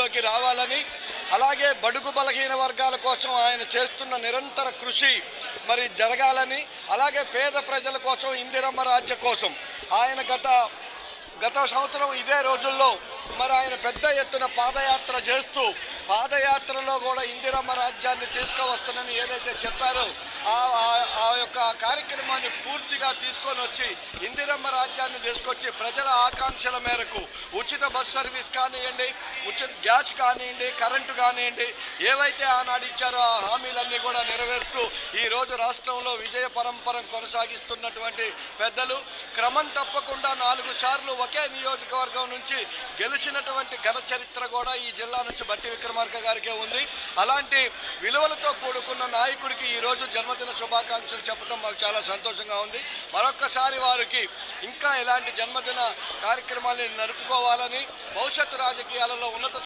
అధికారంలోకి రావాలని, అలాగే బడుగు బలహీన వర్గాల కోసం ఆయన చేస్తున్న నిరంతర కృషి మరి జరగాలని, అలాగే పేద ప్రజల కోసం ఇందిరమ్మ రాజ్య కోసం ఆయన గత సంవత్సరం ఇదే రోజుల్లో మరి ఆయన పెద్ద ఎత్తున పాదయాత్ర చేస్తూ పాదయాత్రలో కూడా ఇందిరమ్మ రాజ్యాన్ని తీసుకువస్తానని ఏదైతే చెప్పారో ఆ యొక్క కార్యక్రమాన్ని పూర్తిగా తీసుకొని వచ్చి ఇందిరమ్మ రాజ్యాన్ని తీసుకొచ్చి ప్రజల ఆకాంక్షల మేరకు ఉచిత బస్ సర్వీస్ కానివ్వండి, ఉచిత గ్యాస్ కానివ్వండి, కరెంటు కానివ్వండి, ఏవైతే ఆనాడు ఇచ్చారో ఆ హామీలన్నీ కూడా నెరవేరుస్తూ ఈరోజు రాష్ట్రంలో విజయ పరంపర కొనసాగిస్తున్నటువంటి పెద్దలు క్రమం తప్పకుండా 4 సార్లు ఒకే నియోజకవర్గం నుంచి గెలిచినటువంటి ఘన చరిత్ర కూడా ఈ జిల్లా నుంచి బట్టి విక్రమార్క గారికే ఉంది. అలాంటి విలువలతో కూడుకున్న నాయకుడికి ఈరోజు జన్మదిన శుభాకాంక్షలు చెప్పడం మాకు చాలా సంతోషంగా ఉంది. మరొక్కసారి వారికి ఇంకా ఇలాంటి జన్మదిన కార్యక్రమాలను నడుపుకోవాలని, భవిష్యత్తు రాజకీయాలలో ఉన్నత